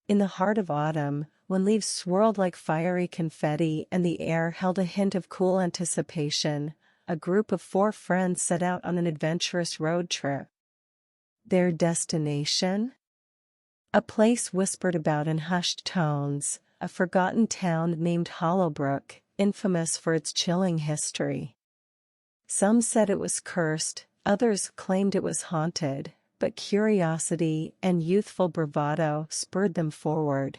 In the heart of autumn, when leaves swirled like fiery confetti and the air held a hint of cool anticipation, a group of 4 friends set out on an adventurous road trip. Their destination? A place whispered about in hushed tones, a forgotten town named Hollowbrook, infamous for its chilling history. Some said it was cursed, others claimed it was haunted, but curiosity and youthful bravado spurred them forward.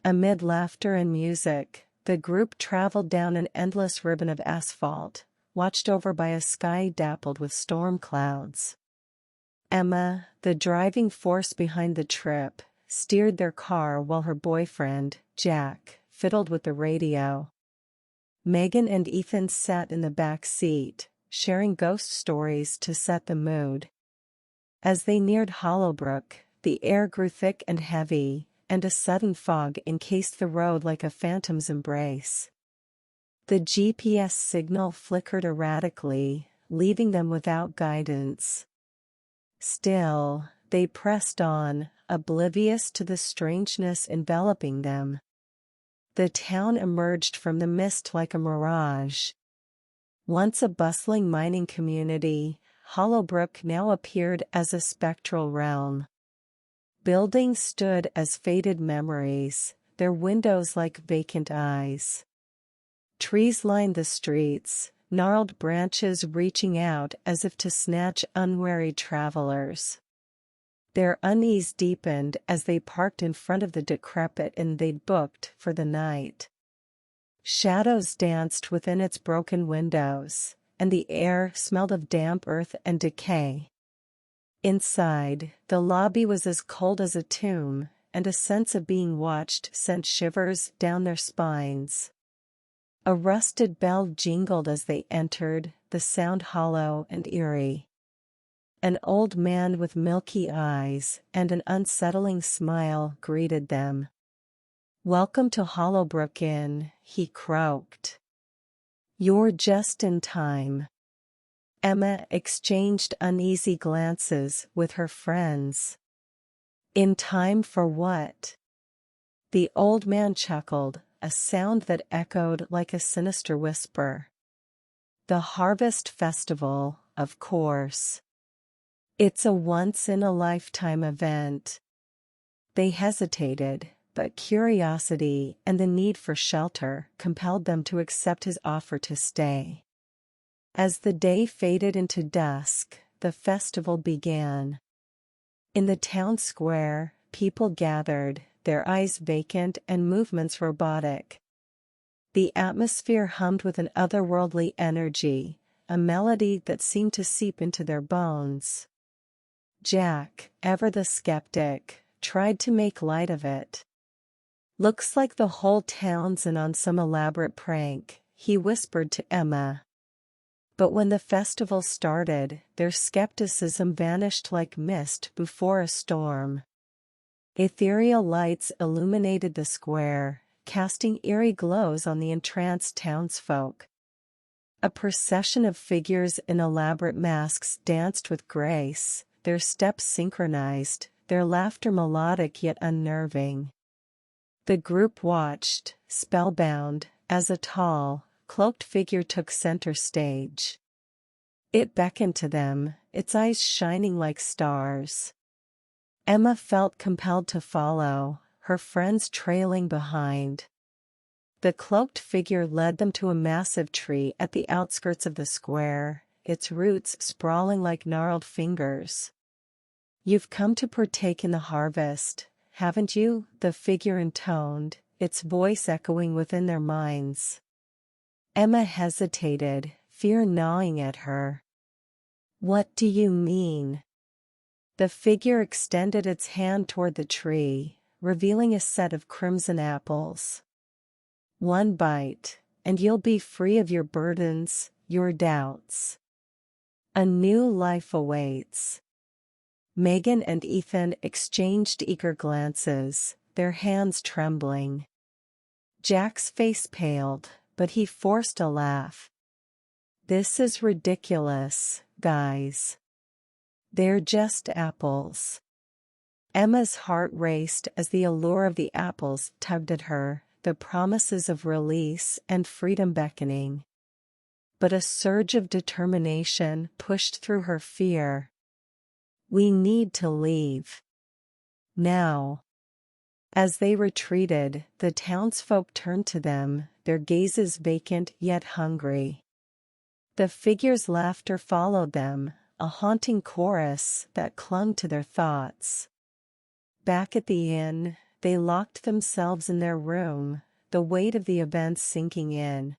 Amid laughter and music, the group traveled down an endless ribbon of asphalt, watched over by a sky dappled with storm clouds. Emma, the driving force behind the trip, steered their car while her boyfriend, Jack, fiddled with the radio. Megan and Ethan sat in the back seat, sharing ghost stories to set the mood. As they neared Hollowbrook, the air grew thick and heavy, and a sudden fog encased the road like a phantom's embrace. The GPS signal flickered erratically, leaving them without guidance. Still, they pressed on, oblivious to the strangeness enveloping them. The town emerged from the mist like a mirage. Once a bustling mining community, Hollowbrook now appeared as a spectral realm. Buildings stood as faded memories, their windows like vacant eyes. Trees lined the streets, gnarled branches reaching out as if to snatch unwary travelers. Their unease deepened as they parked in front of the decrepit inn they'd booked for the night. Shadows danced within its broken windows, and the air smelled of damp earth and decay. Inside, the lobby was as cold as a tomb, and a sense of being watched sent shivers down their spines. A rusted bell jingled as they entered, the sound hollow and eerie. An old man with milky eyes and an unsettling smile greeted them. "Welcome to Hollowbrook Inn," he croaked. "You're just in time." Emma exchanged uneasy glances with her friends. "In time for what?" The old man chuckled, a sound that echoed like a sinister whisper. "The Harvest Festival, of course. It's a once-in-a-lifetime event." They hesitated, but curiosity and the need for shelter compelled them to accept his offer to stay. As the day faded into dusk, the festival began. In the town square, people gathered, their eyes vacant and movements robotic. The atmosphere hummed with an otherworldly energy, a melody that seemed to seep into their bones. Jack, ever the skeptic, tried to make light of it. "Looks like the whole town's in on some elaborate prank," he whispered to Emma. But when the festival started, their skepticism vanished like mist before a storm. Ethereal lights illuminated the square, casting eerie glows on the entranced townsfolk. A procession of figures in elaborate masks danced with grace, their steps synchronized, their laughter melodic yet unnerving. The group watched, spellbound, as a tall, cloaked figure took center stage. It beckoned to them, its eyes shining like stars. Emma felt compelled to follow, her friends trailing behind. The cloaked figure led them to a massive tree at the outskirts of the square, its roots sprawling like gnarled fingers. "You've come to partake in the harvest, haven't you?" the figure intoned, its voice echoing within their minds. Emma hesitated, fear gnawing at her. "What do you mean?" The figure extended its hand toward the tree, revealing a set of crimson apples. "One bite, and you'll be free of your burdens, your doubts. A new life awaits." Megan and Ethan exchanged eager glances, their hands trembling. Jack's face paled, but he forced a laugh. "This is ridiculous, guys. They're just apples." Emma's heart raced as the allure of the apples tugged at her, the promises of release and freedom beckoning. But a surge of determination pushed through her fear. We need to leave. Now. As they retreated, the townsfolk turned to them, their gazes vacant yet hungry. The figure's laughter followed them, a haunting chorus that clung to their thoughts. Back at the inn, they locked themselves in their room, the weight of the events sinking in.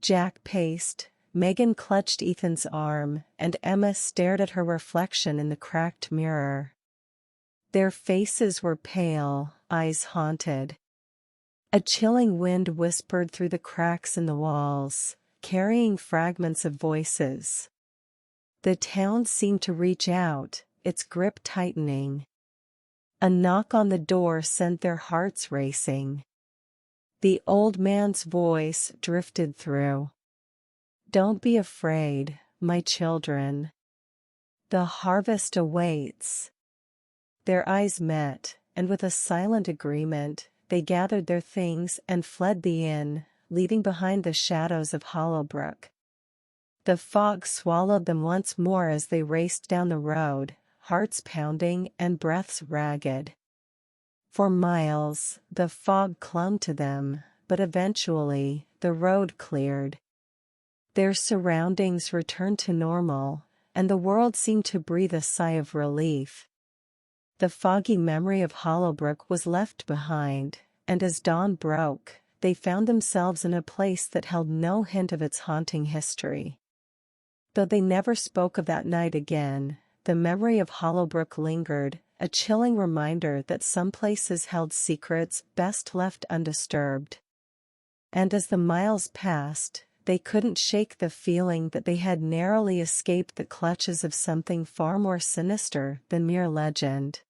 Jack paced, Megan clutched Ethan's arm, and Emma stared at her reflection in the cracked mirror. Their faces were pale, eyes haunted. A chilling wind whispered through the cracks in the walls, carrying fragments of voices. The town seemed to reach out, its grip tightening. A knock on the door sent their hearts racing. The old man's voice drifted through. "Don't be afraid, my children. The harvest awaits." Their eyes met, and with a silent agreement, they gathered their things and fled the inn, leaving behind the shadows of Hollowbrook. The fog swallowed them once more as they raced down the road, hearts pounding and breaths ragged. For miles, the fog clung to them, but eventually, the road cleared. Their surroundings returned to normal, and the world seemed to breathe a sigh of relief. The foggy memory of Hollowbrook was left behind, and as dawn broke, they found themselves in a place that held no hint of its haunting history. Though they never spoke of that night again, the memory of Hollowbrook lingered, a chilling reminder that some places held secrets best left undisturbed. And as the miles passed, they couldn't shake the feeling that they had narrowly escaped the clutches of something far more sinister than mere legend.